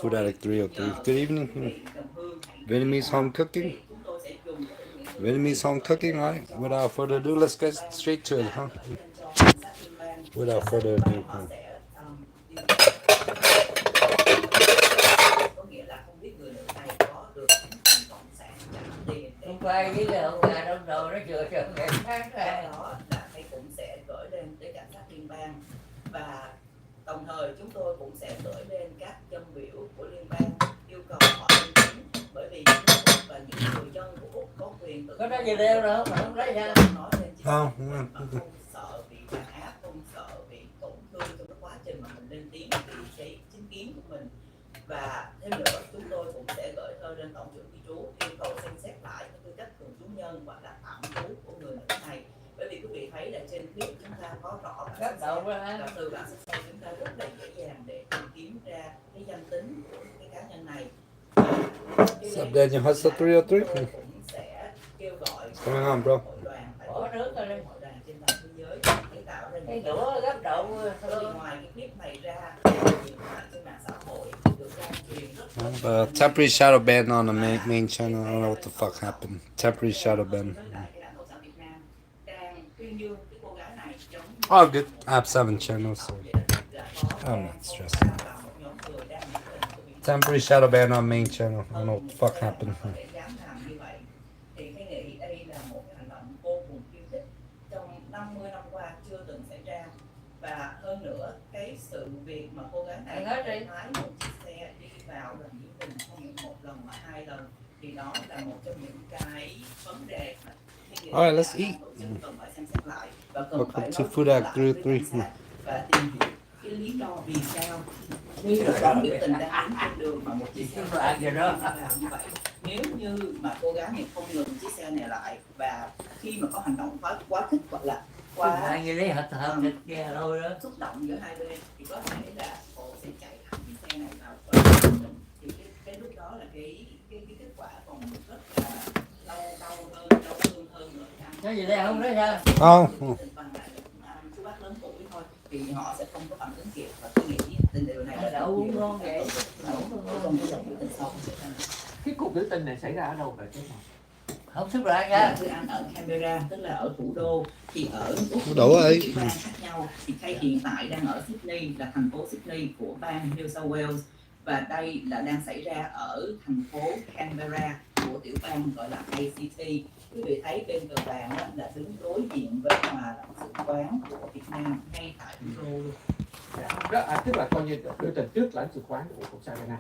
food addict 303. Good evening. Vietnamese home cooking. Vietnamese home cooking, right? Without further ado, let's get straight to it, huh? Without further ado, huh? Hôm qua với ông gà đông đồ nó chừa chừng ngày khác ra. Đó là thầy cũng sẽ gửi lên tới cảnh sát liên bang và đồng thời chúng tôi cũng sẽ gửi lên các dân biểu của liên bang yêu cầu họ lên tiếng bởi vì những người và những người dân của Úc có quyền tự Có nói gì đeo đâu mà không lấy ra. nói lên chính Không, không sợ bị đàn áp, không sợ bị tổn thương trong cái quá trình mà mình lên tiếng vì cái chính kiến của mình. Và thêm nữa chúng tôi cũng sẽ gửi thơ lên tổng trưởng di trú yêu cầu xem xét lại cái tư cách thường trú nhân hoặc là tạm trú của người nữ này, bởi vì quý vị thấy là trên clip chúng ta có rõ Các đầu là từ bản sắc xe chúng ta rất là dễ dàng để tìm kiếm ra cái danh tính của cái cá nhân này. What's up, Daniel? Hustle 303? Cũng sẽ kêu gọi What's going on, bro? hội đoàn Bỏ nước ra đi. hội đoàn trên toàn thế giới để tạo ra Cái đũa gấp đậu. ngoài cái clip này ra trên mạng xã hội được lan truyền rất Temporary shadow ban on the main channel. I don't know what the fuck happened. Temporary shadow ban. Oh, good. I have 7 channels, so I'm not stressing. Temporary shadow ban on main channel. I don't know what the fuck happened. Thì cái nghĩ đây là một hành động vô cùng khiêu khích trong 50 năm qua chưa từng xảy ra. Và hơn nữa cái sự việc mà cô gái này lái một chiếc xe đi vào lần những tình không những một lần mà 2 lần thì đó là một trong những cái vấn đề mà Alright, let's eat. cần phải xem xét lại và cần Welcome phải to Food Act 303. và tìm hiểu cái lý do vì sao như là đón biểu tình đang đứng trên đường mà một chiếc xe làm như vậy. Nếu như mà cô gái này không ngừng chiếc xe này lại và khi mà có hành động quá khích hoặc là Hai người lấy hạt thơm thịt gà thôi đó. xúc động giữa hai bên thì có thể là cô sẽ chạy thẳng cái xe này vào thì cái lúc đó là cái kết quả còn rất là đau thương hơn nữa. Nói gì đây không nói sao? Chú bác lớn tuổi thôi thì họ sẽ không có phản ứng kịp và tôi nghĩ tình điều này là đậu ngon vậy. trong cái dòng biểu tình sau. Cái cuộc biểu tình này xảy ra ở đâu vậy thế nào? Không xuất ra nha. Tôi ăn ở Canberra tức là ở thủ đô thì ở Úc Thủ ấy. bang khác nhau thì hay hiện tại đang ở Sydney là thành phố Sydney của bang New South Wales và đây là đang xảy ra ở thành phố Canberra của tiểu bang gọi là ACT. Quý vị thấy bên cờ vàng là đứng đối diện với tòa lãnh sự quán của Việt Nam ngay tại thủ đô luôn. Đó, tức là coi như biểu tình trước lãnh sự quán của Cộng sản Việt Nam.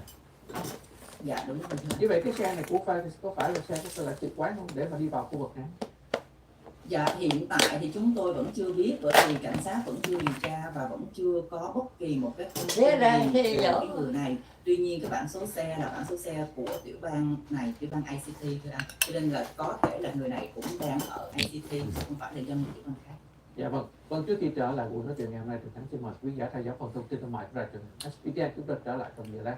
Dạ đúng rồi. Như vậy cái xe này có phải là xe của lãnh sự quán không để mà đi vào khu vực này? Dạ hiện tại thì chúng tôi vẫn chưa biết bởi vì cảnh sát vẫn chưa điều tra và vẫn chưa có bất kỳ một cái thông tin gì về cái người này. Tuy nhiên cái bản số xe là bản số xe của tiểu bang này, tiểu bang ACT thôi anh. Cho nên là có thể là người này cũng đang ở ACT chứ không phải là dân tiểu bang khác. Dạ vâng, trước khi trở lại buổi nói chuyện ngày hôm nay thì Thắng xin mời quý giả theo dõi phần thông tin thương mại của đài truyền hình SPTN. Chúng tôi trở lại trong giờ lát.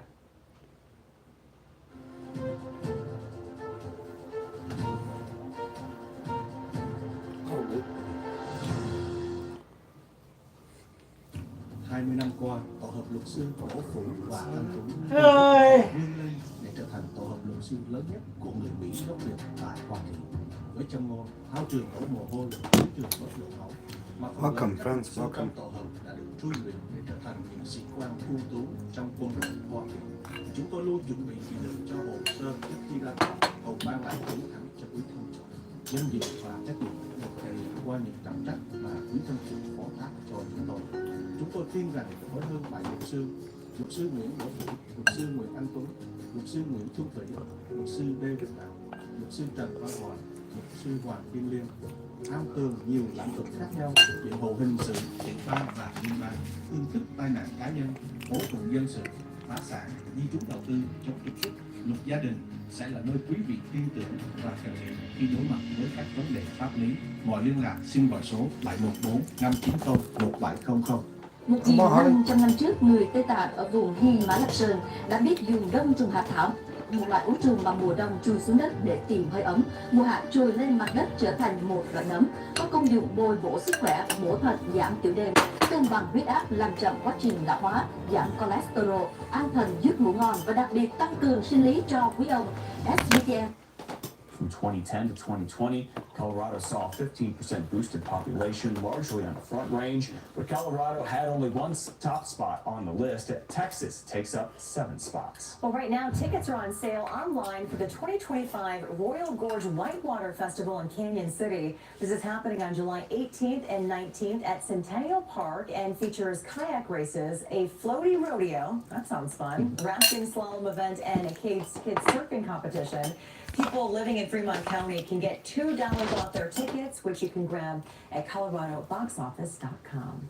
Hai mươi năm qua, tổ hợp luật sư cổ phụ và anh Tuấn vươn lên để trở thành tổ hợp luật sư lớn nhất của người Mỹ gốc Việt tại Hoa Kỳ. Với châm ngôn thao trường đổ mồ hôi, chiến trường bất lộ máu, mà phần lớn các luật sư trong tổ hợp đã được truy luyện để trở thành những sĩ quan ưu tú trong quân đội Hoa Kỳ. Chúng tôi luôn chuẩn bị kỹ lưỡng cho hồ sơ trước khi ra tòa, hầu mang lại chiến thắng cho quý thân chủ. Danh dự và trách nhiệm được thể hiện qua những trọng trách mà quý thân chủ phó thác cho chúng tôi. Chúng tôi tin rằng với hơn 7 luật sư Nguyễn Đỗ Vũ, luật sư Nguyễn Anh Tuấn, luật sư Nguyễn Thu Thủy, luật sư Lê Đức Đạo, luật sư Trần Văn Hoàng, luật sư Hoàng Kim Liên, thao tường nhiều lĩnh vực khác nhau, biện hộ hình sự, kiện bang và liên bang, thương tích tai nạn cá nhân, bố cùng dân sự, phá sản, di trú đầu tư, chống trục xuất, luật gia đình sẽ là nơi quý vị tin tưởng và cần đến khi đối mặt với các vấn đề pháp lý. Mọi liên lạc xin gọi số 714 590 1700. 1.500 năm trước, người Tây Tạng ở vùng Hy Mã Lạp Sơn đã biết dùng đông trùng hạ thảo một loại ấu trùng vào mùa đông chui xuống đất để tìm hơi ấm. Mùa hạ trồi lên mặt đất trở thành một loại nấm, có công dụng bồi bổ sức khỏe, bổ thận, giảm tiểu đêm, cân bằng huyết áp, làm chậm quá trình lão hóa, giảm cholesterol, an thần, giấc ngủ ngon và đặc biệt tăng cường sinh lý cho quý ông. SBTN. From 2010 to 2020, Colorado saw a 15% boost in population, largely on the Front Range, but Colorado had only one top spot on the list. Texas takes up 7 spots. Well, right now, tickets are on sale online for the 2025 Royal Gorge Whitewater Festival in Canyon City. This is happening on July 18th and 19th at Centennial Park and features kayak races, a floaty rodeo, that sounds fun, rafting slalom event, and a kids surfing competition. People living in Fremont County can get $2 off their tickets, which you can grab at coloradoboxoffice.com.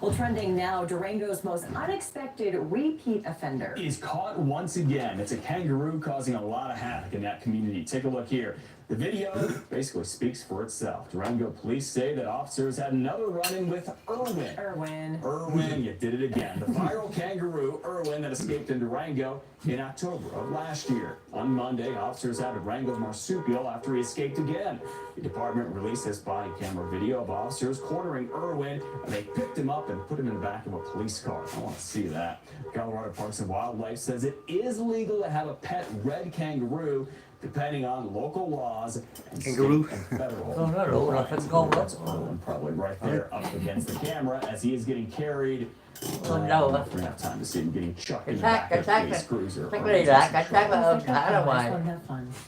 Well, trending now, Durango's most unexpected repeat offender is caught once again. It's a kangaroo causing a lot of havoc in that community. Take a look here. The video basically speaks for itself. Durango police say that officers had another run-in with Irwin, you did it again. The viral kangaroo, Irwin, that escaped in Durango in October of last year. On Monday, officers out at Durango's marsupial after he escaped again. The department released this body camera video of officers cornering Irwin, and they picked him up and put him in the back of a police car. I want to see that. Colorado Parks and Wildlife says it is legal to have a pet red kangaroo, depending on local laws and Kangaroo. state and federal. Con nó rượu là phải con That's Irwin probably right there up against the camera as he is getting carried. Con đâu á? We're gonna have time to see him getting chucked in Cảnh the back sát, of a police cruiser. chắc cái đi lại, cảnh sát phải ôm thả ra ngoài.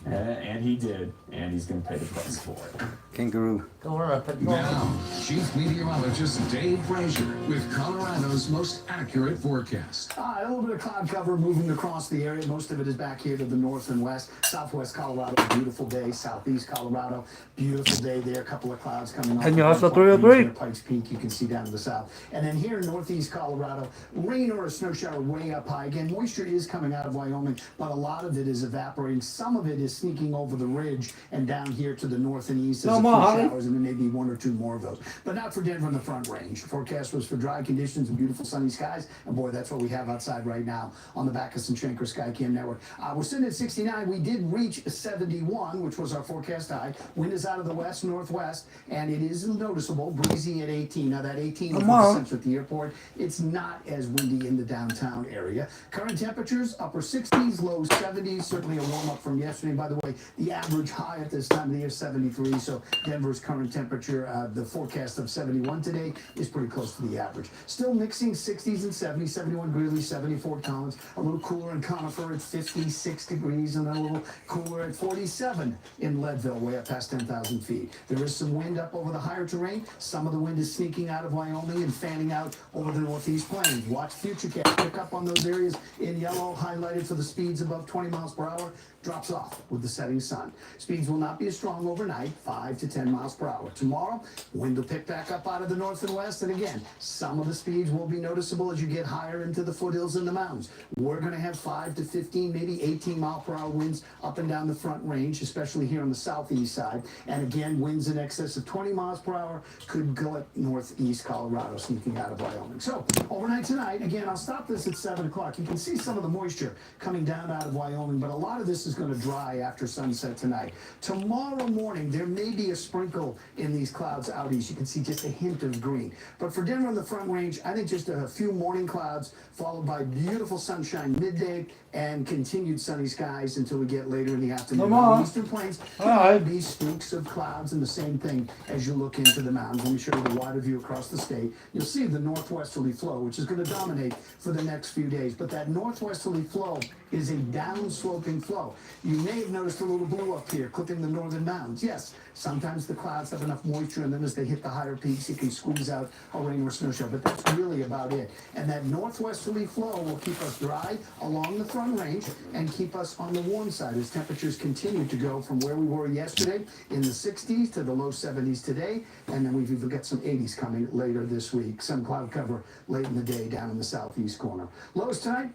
And he did, and he's gonna pay the price for it. Kangaroo. Con nó là phải con. Now, Chief Meteorologist Dave Frazier with Colorado's most accurate forecast. A little bit of cloud cover moving across the area. Most of it is back here to the north and west. Southwest Colorado, beautiful day. Southeast Colorado, beautiful day there. A couple of clouds coming off. And you also 303. Pikes Peak, you can see down to the south. And then here in northeast Colorado, rain or a snow shower way up high. Again, moisture is coming out of Wyoming, but a lot of it is evaporating. Some of it is sneaking over the ridge and down here to the north and east. There's a few showers, and there may be 1 or 2 more of those. But not for Denver in the Front Range. The forecast was for dry conditions and beautiful sunny skies. And boy, that's what we have outside right now on the Backus and Schenker Skycam Network. We're sitting at 69. We did reach 71, which was our forecast high. Wind is out of the west, northwest, and it is noticeable, breezy at 18. Now that 18 is the sense at the airport. It's not as windy in the downtown area. Current temperatures, upper 60s, low 70s. Certainly a warm up from yesterday. By the way, the average high at this time of the year is 73. So Denver's current temperature, the forecast of 71 today is pretty close to the average. Still mixing 60s and 70s, 71 Greeley, 74 Collins. A little cooler in Conifer at 56 degrees, and then a little cooler at 47 in Leadville, way up past 10,000 feet. There is some wind up over the higher terrain. Some of the wind is sneaking out of Wyoming and fanning out over the northeast plains. Watch Futurecast pick up on those areas in yellow, highlighted for the speeds above 20 miles per hour. Drops off with the setting sun. Speeds will not be as strong overnight, 5 to 10 miles per hour. Tomorrow, wind will pick back up out of the north and west, and again, some of the speeds will be noticeable as you get higher into the foothills and the mountains. We're going to have 5 to 15, maybe 18 mile per hour winds up and down the Front Range, especially here on the southeast side. And again, winds in excess of 20 miles per hour could go at northeast Colorado, sneaking out of Wyoming. So, overnight tonight, again, I'll stop this at 7 o'clock. You can see some of the moisture coming down out of Wyoming, but a lot of this is going to dry after sunset tonight. Tomorrow morning, there may be a sprinkle in these clouds out east. You can see just a hint of green. But for Denver on the Front Range, I think just a few morning clouds followed by beautiful sunshine midday and continued sunny skies until we get later in the afternoon. On the eastern plains, there will be streaks of clouds, and the same thing as you look into the mountains. Let me show you the wider view across the state. You'll see the northwesterly flow, which is going to dominate for the next few days. But that northwesterly flow is a downsloping flow. You may have noticed a little blue up here, clipping the northern mountains. Yes, sometimes the clouds have enough moisture, and then as they hit the higher peaks, you can squeeze out a rain or snow shower. But that's really about it. And that northwesterly flow will keep us dry along the Front Range and keep us on the warm side as temperatures continue to go from where we were yesterday in the 60s to the low 70s today. And then we've even got some 80s coming later this week. Some cloud cover late in the day down in the southeast corner. Lows tonight,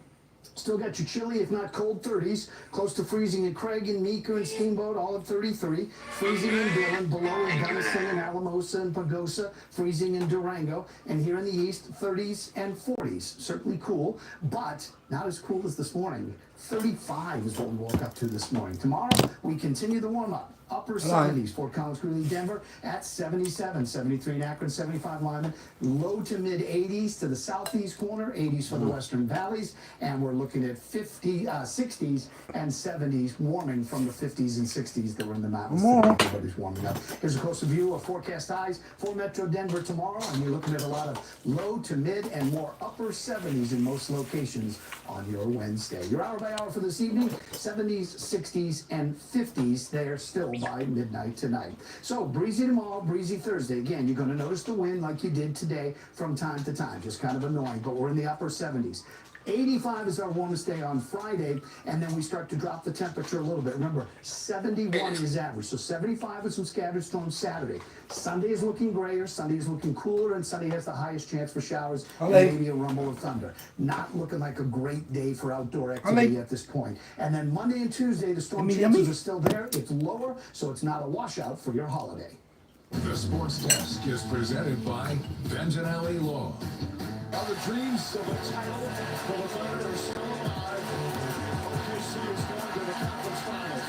Still got your chilly, if not cold, 30s. Close to freezing in Craig and Meeker and Steamboat, all at 33. Freezing in Dillon, below in Gunnison and Alamosa and Pagosa. Freezing in Durango. And here in the east, 30s and 40s. Certainly cool, but not as cool as this morning. 35 is what we woke up to this morning. Tomorrow, we continue the warm-up. Upper 70s, Fort Collins, Greeley, Denver at 77, 73 in Akron, 75 Lyman, low to mid 80s to the southeast corner, 80s for the western valleys, and we're looking at 60s and 70s, warming from the 50s and 60s that were in the mountains. Everybody's warming up. Here's a closer view of forecast highs for Metro Denver tomorrow, and you're looking at a lot of low to mid and more upper 70s in most locations on your Wednesday. Your hour by hour for this evening, 70s, 60s, and 50s. They're still by midnight tonight. So breezy tomorrow, breezy Thursday. Again, you're going to notice the wind like you did today from time to time. Just kind of annoying, but we're in the upper 70s. 85 is our warmest day on Friday, and then we start to drop the temperature a little bit. Remember, 71 is average, so 75 with some scattered storms Saturday. Sunday is looking grayer, Sunday is looking cooler, and Sunday has the highest chance for showers and maybe a rumble of thunder. Not looking like a great day for outdoor activity at this point. And then Monday and Tuesday, the storm chances are still there. It's lower, so it's not a washout for your holiday. The Sports Desk is presented by Benton Alley Law. Are the dreams of a title for the Thunder are still alive? OKC is going to the conference finals.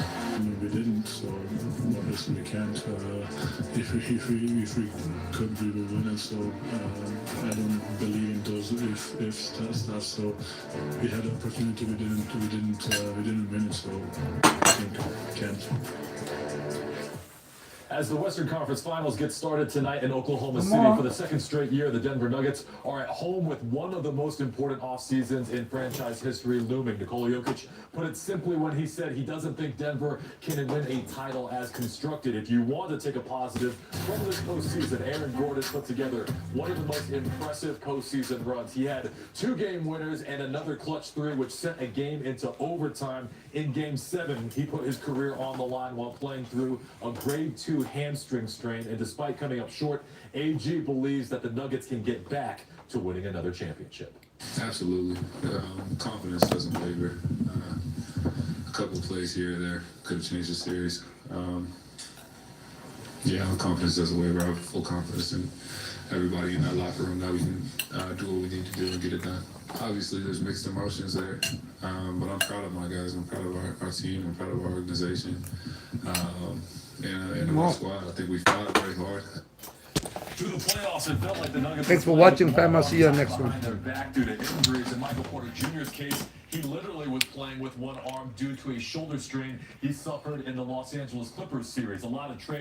We didn't, so obviously we can't. If we could, we will win it. So I don't believe in those if stuff. So we had the opportunity, we didn't win it. So I think we can't. As the Western Conference Finals get started tonight in Oklahoma City for the second straight year, the Denver Nuggets are at home with one of the most important off seasons in franchise history looming. Nikola Jokic put it simply when he said he doesn't think Denver can win a title as constructed. If you want to take a positive from this postseason, Aaron Gordon put together one of the most impressive postseason runs. He had 2 game winners and another clutch 3, which sent a game into overtime. In Game 7, he put his career on the line while playing through a grade 2 hamstring strain, and despite coming up short, AG believes that the Nuggets can get back to winning another championship. Absolutely. Confidence doesn't waver. A couple of plays here or there could have changed the series. Confidence doesn't waver. I have full confidence in everybody in that locker room that we can do what we need to do and get it done. Obviously, there's mixed emotions there, but I'm proud of my guys. I'm proud of our team. I'm proud of our organization. And our squad. I think we fought very hard. Through the playoffs, it felt like the Nuggets. Thanks for watching, fam. I'll see you on the next one. Their back due to injuries. In Michael Porter Jr.'s case, he literally was playing with one arm due to a shoulder strain he suffered in the Los Angeles Clippers series. A lot of trade.